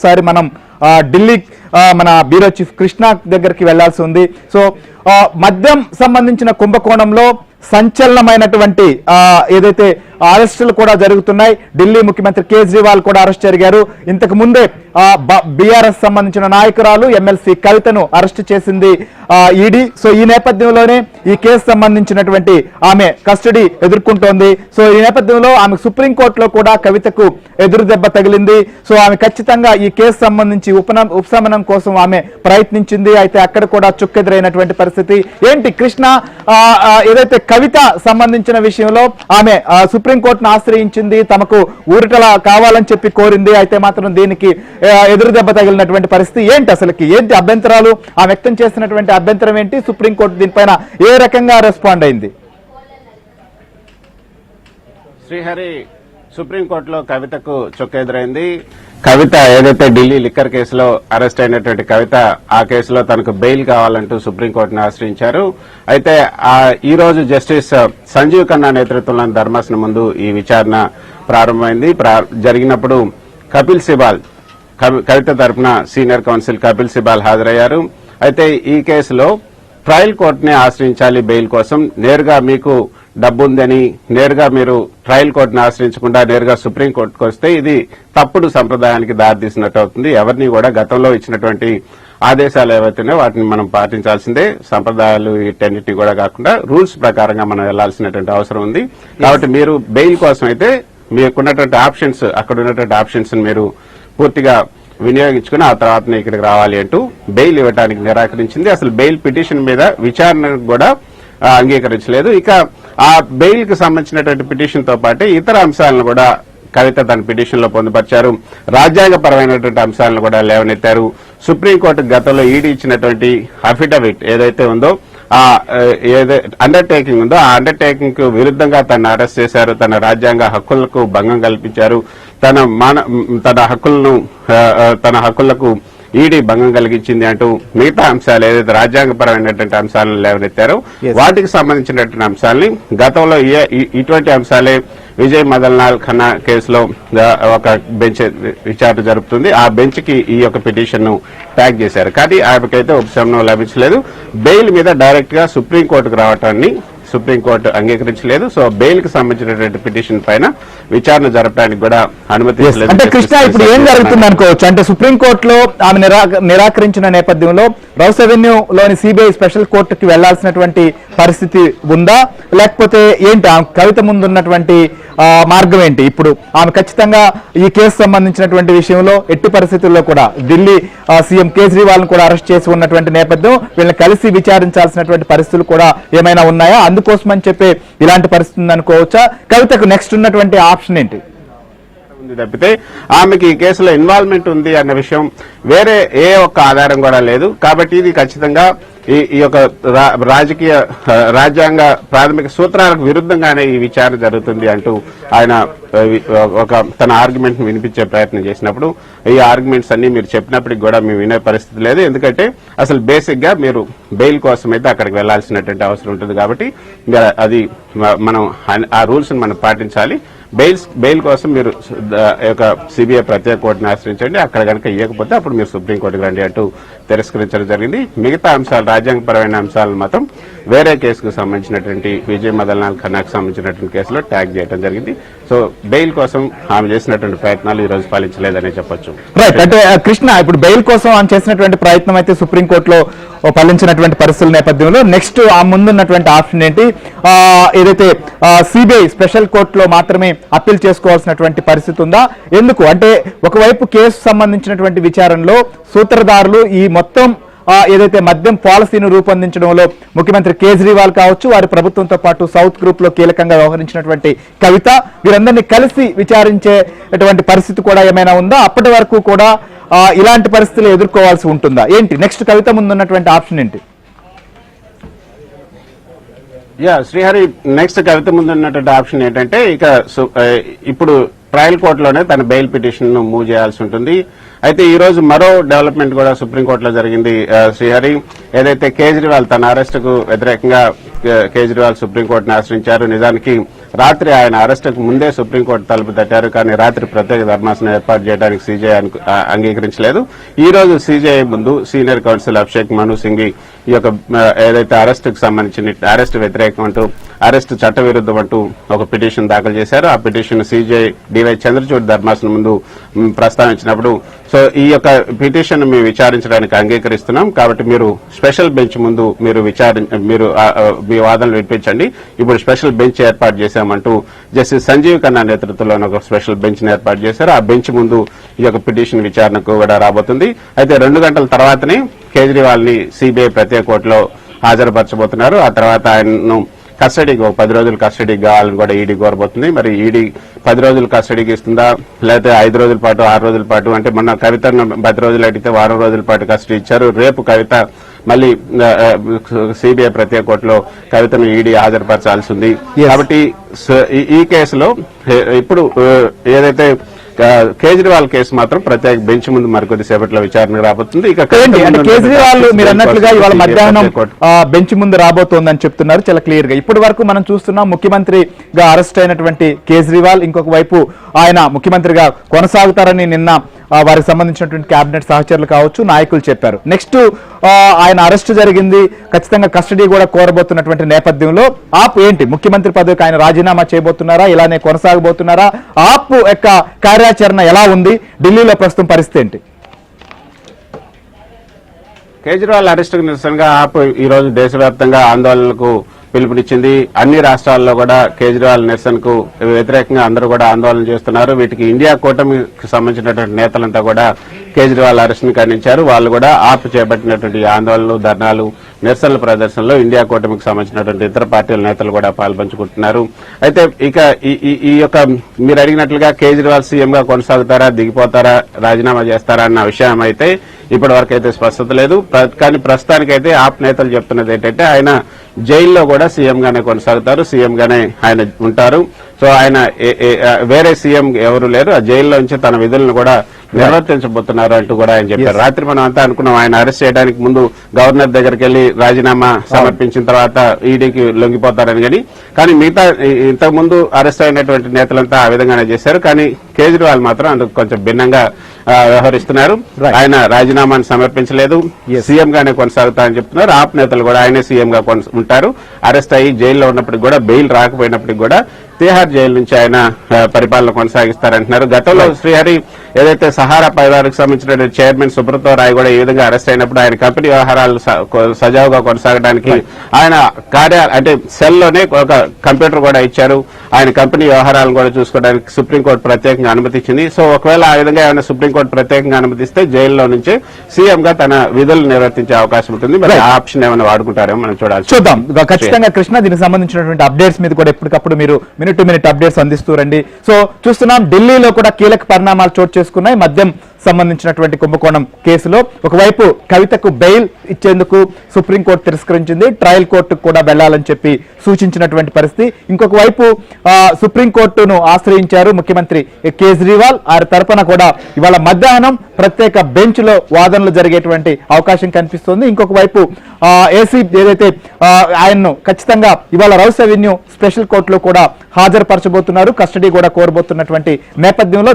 ఒకసారి మనం ఢిల్లీ మన బ్యూరో చీఫ్ కృష్ణ దగ్గరికి వెళ్లాల్సి ఉంది. సో మద్యం సంబంధించిన కుంభకోణంలో సంచలనమైనటువంటి ఏదైతే అరెస్టులు కూడా జరుగుతున్నాయి. ఢిల్లీ ముఖ్యమంత్రి కేజ్రీవాల్ కూడా అరెస్ట్ జరిగారు. ఇంతకు ముందే బీఆర్ఎస్ సంబంధించిన నాయకురాలు ఎమ్మెల్సీ కవితను అరెస్ట్ చేసింది ఈడీ. సో ఈ నేపథ్యంలోనే ఈ కేసు సంబంధించినటువంటి ఆమె కస్టడీ ఎదుర్కొంటోంది. సో ఈ నేపథ్యంలో ఆమె సుప్రీంకోర్టులో కూడా కవితకు ఎదురు దెబ్బ తగిలింది. సో ఆమె ఖచ్చితంగా ఈ కేసు సంబంధించి ఉపశమనం కోసం ఆమె ప్రయత్నించింది. అయితే అక్కడ కూడా చుక్కెదురైనటువంటి పరిస్థితి. ఏంటి కృష్ణ, ఏదైతే కవిత సంబంధించిన విషయంలో ఆమె సుప్రీంకోర్టును ఆశ్రయించింది, తమకు ఊరటలా కావాలని చెప్పి కోరింది. అయితే మాత్రం దీనికి ఎదురు దెబ్బ తగిలినటువంటి పరిస్థితి ఏంటి, అసలుకి ఏంటి అభ్యంతరాలు, ఆ వ్యక్తం చేసినటువంటి అభ్యంతరం ఏంటి, సుప్రీంకోర్టు దీనిపైన ఏ రకంగా రెస్పాండ్ అయింది? శ్రీహరి, సుప్రీంకోర్టులో కవితకు చుక్కెదురైంది. కవిత ఏదైతే ఢిల్లీ లిక్కర్ కేసులో అరెస్ట్ అయినటువంటి కవిత, ఆ కేసులో తనకు బెయిల్ కావాలంటూ సుప్రీంకోర్టును ఆశ్రయించారు. అయితే ఈ రోజు జస్టిస్ సంజీవ్ ఖన్నా నేతృత్వంలోని ధర్మాసనం ముందు ఈ విచారణ ప్రారంభమైంది. జరిగినప్పుడు కపిల్ సిబాల్, కవిత తరపున సీనియర్ కౌన్సిల్ కపిల్ సిబాల్ హాజరయ్యారు. అయితే ఈ కేసులో ట్రయల్ కోర్టునే ఆశ్రయించాలి బెయిల్ కోసం, నేరుగా మీకు డబ్బు ఉందని నేరుగా మీరు ట్రయల్ కోర్టును ఆశ్రయించకుండా నేరుగా సుప్రీంకోర్టుకు వస్తే ఇది తప్పుడు సంప్రదాయానికి దారితీసినట్టు అవుతుంది. ఎవరిని కూడా గతంలో ఇచ్చినటువంటి ఆదేశాలు ఏవైతున్నాయో వాటిని మనం పాటించాల్సిందే. సంప్రదాయాలు వీటన్నిటిని కూడా కాకుండా రూల్స్ ప్రకారంగా మనం వెళ్లాల్సినటువంటి అవసరం ఉంది. కాబట్టి మీరు బెయిల్ కోసం అయితే మీకున్నటువంటి ఆప్షన్స్, అక్కడ ఉన్నటువంటి ఆప్షన్స్ మీరు పూర్తిగా వినియోగించుకుని ఆ తర్వాత ఇక్కడికి రావాలి అంటూ బెయిల్ ఇవ్వడానికి నిరాకరించింది. అసలు బెయిల్ పిటిషన్ మీద విచారణ కూడా అంగీకరించలేదు. ఇక ఆ బెయిల్ కు సంబంధించినటువంటి పిటిషన్ తో పాటు ఇతర అంశాలను కూడా కవిత తన పిటిషన్ లో పొందుపరిచారు. రాజ్యాంగపరమైనటువంటి అంశాలను కూడా లేవనెత్తారు. సుప్రీంకోర్టు గతంలో ఈడీ ఇచ్చినటువంటి అఫిడవిట్ ఏదైతే ఉందో, ఆ అండర్టేకింగ్ ఉందో, ఆ అండర్టేకింగ్ కు విరుద్దంగా తన అరెస్ట్ చేశారు. తన రాజ్యాంగ హక్కులకు భంగం కల్పించారు. తన హక్కులకు ఈడీ భంగం కలిగించింది అంటూ మిగతా అంశాలు ఏదైతే రాజ్యాంగపరమైనటువంటి అంశాలను లేవనెత్తారో వాటికి సంబంధించినటువంటి అంశాలని గతంలో ఇటువంటి అంశాలే విజయ్ మదన్లాల్ ఖన్నా కేసులో ఒక బెంచ్ విచారణ జరుపుతుంది. ఆ బెంచ్ కి ఈ యొక్క పిటిషన్ ను ట్యాగ్ చేశారు. కానీ ఆమెకైతే ఉపశమనం లభించలేదు. బెయిల్ మీద డైరెక్ట్ గా సుప్రీంకోర్టుకు రావటాన్ని సుప్రీంకోర్టు అంగీకరించలేదు. సో బెయిల్ కి సంబంధించినటువంటి పిటిషన్ పైన విచారణ జరపడానికి కూడా అనుమతించలేదు. అంటే కృష్ణ, ఇప్పుడు ఏం జరుగుతుంది అనుకోవచ్చు అంటే సుప్రీంకోర్టులో ఆమె నిరాకరించిన నేపథ్యంలో రౌస్ అవెన్యూలోని సిబిఐ స్పెషల్ కోర్టుకి వెళ్లాల్సినటువంటి పరిస్థితి ఉందా, లేకపోతే ఏంటి కవిత ముందున్నటువంటి మార్గం ఏంటి? ఇప్పుడు ఆమె ఖచ్చితంగా ఈ కేసు సంబంధించినటువంటి విషయంలో ఎట్టి పరిస్థితుల్లో కూడా ఢిల్లీ సీఎం కేజ్రీవాల్ ను కూడా అరెస్ట్ చేసి ఉన్నటువంటి నేపథ్యం, వీళ్ళని కలిసి విచారించాల్సినటువంటి పరిస్థితులు కూడా ఏమైనా ఉన్నాయా? అందుకోసమని చెప్పి ఇలాంటి పరిస్థితి ఉందనుకోవచ్చా? కవితకు నెక్స్ట్ ఉన్నటువంటి ఆప్షన్ ఏంటి? తప్పితే ఆమెకి ఈ కేసులో ఇన్వాల్వ్మెంట్ ఉంది అన్న విషయం వేరే ఏ ఒక్క ఆధారం కూడా లేదు. కాబట్టి ఇది ఖచ్చితంగా ఈ యొక్క రాజ్యాంగ ప్రాథమిక సూత్రాలకు విరుద్ధంగానే ఈ విచారణ జరుగుతుంది అంటూ ఆయన తన ఆర్గ్యుమెంట్ ని వినిపించే ప్రయత్నం చేసినప్పుడు ఈ ఆర్గ్యుమెంట్స్ అన్ని మీరు చెప్పినప్పటికి కూడా మేము వినే పరిస్థితి లేదు. ఎందుకంటే అసలు బేసిక్ గా మీరు బెయిల్ కోసం అయితే అక్కడికి వెళ్లాల్సినటువంటి అవసరం ఉంటుంది. కాబట్టి అది మనం ఆ రూల్స్ ని మనం పాటించాలి. బెయిల్ కోసం మీరు సిబిఐ ప్రత్యేక కోర్టును ఆశ్రయించండి. అక్కడ కనుక ఇవ్వకపోతే అప్పుడు మీరు సుప్రీంకోర్టుకు రండి అంటూ తిరస్కరించడం జరిగింది. మిగతా అంశాలు, రాజ్యాంగపరమైన అంశాలను మాత్రం వేరే కేసుకు సంబంధించినటువంటి విజయ్ మదన్లాల్ ఖన్నాకు సంబంధించినటువంటి కేసులో ట్యాగ్ చేయడం జరిగింది. సో బెయిల్ కోసం ఆమె చేసినటువంటి ప్రయత్నాలు ఈ రోజు ఫలించలేదనే చెప్పొచ్చు. రైట్. అంటే కృష్ణ, ఇప్పుడు బెయిల్ కోసం ఆమె చేసినటువంటి ప్రయత్నం అయితే సుప్రీంకోర్టులో ఫలించినటువంటి పరిస్థితుల నేపథ్యంలో నెక్స్ట్ ఆ ముందున్నటువంటి ఆప్షన్ ఏంటి? ఏదైతే సిబిఐ స్పెషల్ కోర్టులో మాత్రమే అప్పీల్ చేసుకోవాల్సినటువంటి పరిస్థితి ఉందా? ఎందుకు అంటే ఒకవైపు కేసు సంబంధించినటువంటి విచారణలో సూత్రధారులు ఈ మొత్తం ఏదైతే మద్యం పాలసీని రూపొందించడంలో ముఖ్యమంత్రి కేజ్రీవాల్ కావచ్చు, వారి ప్రభుత్వంతో పాటు సౌత్ గ్రూప్ లో కీలకంగా వ్యవహరించినటువంటి కవిత, వీరందరినీ కలిసి విచారించేటువంటి పరిస్థితి కూడా ఏమైనా ఉందా? అప్పటి వరకు కూడా ఇలాంటి పరిస్థితులు ఎదుర్కోవాల్సి ఉంటుందా? ఏంటి నెక్స్ట్ కవిత ముందున్నటువంటి ఆప్షన్ ఏంటి? శ్రీహరి, నెక్స్ట్ కవిత ముందున్నటువంటి ఆప్షన్ ఏంటంటే ఇక ఇప్పుడు ట్రయల్ కోర్టులోనే తన బెయిల్ పిటిషన్ ను మూవ్ చేయాల్సి ఉంటుంది. అయితే ఈ రోజు మరో డెవలప్మెంట్ కూడా సుప్రీంకోర్టులో జరిగింది శ్రీహరి. ఏదైతే కేజ్రీవాల్ తన అరెస్టుకు వ్యతిరేకంగా కేజ్రీవాల్ సుప్రీంకోర్టును ఆశ్రయించారు. నిజానికి రాత్రి ఆయన అరెస్టుకు ముందే సుప్రీంకోర్టు తలుపు తట్టారు. కానీ రాత్రి ప్రత్యేక ధర్మాసనం ఏర్పాటు చేయడానికి సీజీఐ అంగీకరించలేదు. ఈ రోజు సీజీఐ ముందు సీనియర్ కౌన్సిల్ అభిషేక్ మను సింఘవి ఈ యొక్క ఏదైతే అరెస్టుకు సంబంధించిన అరెస్టు వ్యతిరేకం అంటూ అరెస్టు చట్టవిరుద్ధం అంటూ ఒక పిటిషన్ దాఖలు చేశారు. ఆ పిటిషన్ సీజీఐ డివై చంద్రచూడ్ ధర్మాసనం ముందు ప్రస్తావించినప్పుడు సో ఈ యొక్క పిటిషన్ మేము విచారించడానికి అంగీకరిస్తున్నాం, కాబట్టి మీరు స్పెషల్ బెంచ్ ముందు మీరు మీ వాదనలు వినిపించండి, ఇప్పుడు స్పెషల్ బెంచ్ ఏర్పాటు చేశామంటూ జస్టిస్ సంజీవ్ ఖన్నా నేతృత్వంలో ఒక స్పెషల్ బెంచ్ ని ఏర్పాటు చేశారు. ఆ బెంచ్ ముందు ఈ యొక్క పిటిషన్ విచారణకు కూడా రాబోతుంది. అయితే 2 గంటల తర్వాతనే కేజ్రీవాల్ ని సిబిఐ ప్రత్యేక కోర్టులో హాజరుపరచబోతున్నారు. ఆ తర్వాత ఆయనను కస్టడీకి 10 రోజులు కస్టడీకి కావాలని కూడా ఈడీ కోరబోతుంది. మరి ఈడీ 10 రోజులు కస్టడీకి ఇస్తుందా, లేకపోతే 5 రోజుల పాటు 6 రోజుల పాటు, అంటే మొన్న కవితను 10 రోజులు అడిగితే వారం రోజుల పాటు కస్టడీ ఇచ్చారు. రేపు కవిత మళ్ళీ సిబిఐ ప్రత్యేక కోర్టులో కవితను ఈడీ హాజరుపరచాల్సి ఉంది. కాబట్టి ఈ కేసులో ఇప్పుడు ఏదైతే కేజ్రీవాల్ కేసు మాత్రం ప్రత్యేక బెంచ్ ముందు మరికొద్ది సేపట్లో విచారణకు రాబోతుంది. ఇక కేజ్రీవాల్ మీరు అన్నట్లుగా ఇవాళ మధ్యాహ్నం బెంచ్ ముందు రాబోతోందని చెప్తున్నారు చాలా క్లియర్ గా. ఇప్పటి వరకు మనం చూస్తున్నాం ముఖ్యమంత్రిగా అరెస్ట్ అయినటువంటి కేజ్రీవాల్ ఇంకొక వైపు ఆయన ముఖ్యమంత్రిగా కొనసాగుతారని నిన్న వారికి సంబంధించినటువంటి కేబినెట్ సహచరులు కావచ్చు నాయకులు చెప్పారు. నెక్స్ట్ ఆయన అరెస్ట్ జరిగింది, ఖచ్చితంగా కస్టడీ కూడా కోరబోతున్నటువంటి నేపథ్యంలో ఆప్ ఏంటి, ముఖ్యమంత్రి పదవికి ఆయన రాజీనామా చేయబోతున్నారా, ఇలానే కొనసాగబోతున్నారా, ఆప్ యొక్క కార్యాచరణ ఎలా ఉంది, ఢిల్లీలో ప్రస్తుతం పరిస్థితి ఏంటి? కేజ్రీవాల్ అరెస్టుకు నిరసనగా ఆప్ ఈ రోజు దేశవ్యాప్తంగా ఆందోళనలకు పిలుపునిచ్చింది. అన్ని రాష్ట్రాల్లో కూడా కేజ్రీవాల్ నిరసనకు వ్యతిరేకంగా అందరూ కూడా ఆందోళన చేస్తున్నారు. వీటికి ఇండియా కూటమికి సంబంధించినటువంటి నేతలంతా కూడా కేజ్రీవాల్ అరెస్ట్ ని ఖండించారు. వాళ్ళు కూడా ఆప్ చేపట్టినటువంటి ఆందోళనలు, ధర్నాలు, నిరసనల ప్రదర్శనలో ఇండియా కూటమికి సంబంధించినటువంటి ఇతర పార్టీల నేతలు కూడా పాల్పంచుకుంటున్నారు. అయితే ఇక ఈ యొక్క మీరు అడిగినట్లుగా కేజ్రీవాల్ సీఎం గా కొనసాగుతారా, దిగిపోతారా, రాజీనామా చేస్తారా అన్న విషయం అయితే ఇప్పటి వరకు అయితే స్పష్టత లేదు. కానీ ప్రస్తుతానికైతే ఆప్ నేతలు చెప్తున్నది ఏంటంటే ఆయన జైల్లో కూడా సీఎం గానే కొనసాగుతారు, సీఎం గానే ఆయన ఉంటారు. సో ఆయన వేరే సీఎం ఎవరు లేరు, ఆ జైల్లో నుంచి తన విధులను కూడా నిర్వర్తించబోతున్నారు అంటూ కూడా ఆయన చెప్పారు. రాత్రి మనం అంతా అనుకున్నాం ఆయన అరెస్ట్ చేయడానికి ముందు గవర్నర్ దగ్గరికి వెళ్లి రాజీనామా సమర్పించిన తర్వాత ఈడీకి లొంగిపోతారని. కానీ మిగతా ఇంతకుముందు అరెస్ట్ అయినటువంటి నేతలంతా ఆ విధంగానే చేశారు. కానీ కేజ్రీవాల్ మాత్రం అందుకు కొంచెం భిన్నంగా వ్యవహరిస్తున్నారు. ఆయన రాజీనామాను సమర్పించలేదు, సీఎం గానే కొనసాగుతా అని చెప్తున్నారు. ఆప్ నేతలు కూడా ఆయనే సీఎం గా ఉంటారు. అరెస్ట్ అయ్యి జైల్లో ఉన్నప్పటికీ కూడా, బెయిల్ రాకపోయినప్పటికీ కూడా తిహార్ జైలు నుంచి ఆయన పరిపాలన కొనసాగిస్తారంటున్నారు. గతంలో శ్రీహరి ఏదైతే సహారా పరివారకు సంబంధించిన చైర్మన్ సుబ్రతో రాయ్ కూడా ఈ విధంగా అరెస్ట్ అయినప్పుడు ఆయన కంపెనీ వ్యవహారాలు సజావుగా కొనసాగడానికి ఆయన అంటే సెల్లోనే ఒక కంప్యూటర్ కూడా ఇచ్చారు. ఆయన కంపెనీ వ్యవహారాలను కూడా చూసుకోవడానికి సుప్రీంకోర్టు ప్రత్యేకంగా అనుమతించింది. సో ఒకవేళ ఆ విధంగా ఏమైనా సుప్రీంకోర్టు ప్రత్యేకంగా అనుమతిస్తే జైల్లో నుంచే సీఎం గా తన విధులు నిర్వర్తించే అవకాశం ఉంటుంది. మరి ఆ ఆప్షన్ ఏమైనా వాడుకుంటారేమో మనం చూద్దాం. ఖచ్చితంగా కృష్ణ, దీనికి సంబంధించినటువంటి అప్డేట్స్ మీద కూడా ఎప్పటికప్పుడు మీరు మినిట్ టు మినిట్ అప్డేట్స్ అందిస్తూ రండి. సో చూస్తున్నాం ఢిల్లీలో కూడా కీలక పరిణామాలు చోటు చేసుకున్నాయి. మద్యం సంబంధించినటువంటి కుంభకోణం కేసులో ఒకవైపు కవితకు బెయిల్ ఇచ్చేందుకు సుప్రీంకోర్టు తిరస్కరించింది, ట్రయల్ కోర్టుకు కూడా వెళ్లాలని చెప్పి సూచించినటువంటి పరిస్థితి. ఇంకొక వైపు సుప్రీంకోర్టును ఆశ్రయించారు ముఖ్యమంత్రి కేజ్రీవాల్. ఆ తరపున కూడా ఇవాళ మధ్యాహ్నం ప్రత్యేక బెంచ్ లో వాదనలు జరిగేటువంటి అవకాశం కనిపిస్తోంది. ఇంకొక వైపు ఏసీ ఏదైతే ఆయన్ను ఖచ్చితంగా ఇవాళ రౌస్ అవెన్యూ స్పెషల్ కోర్టులో కూడా హాజరుపరచబోతున్నారు, కస్టడీ కూడా కోరబోతున్నటువంటి నేపథ్యంలో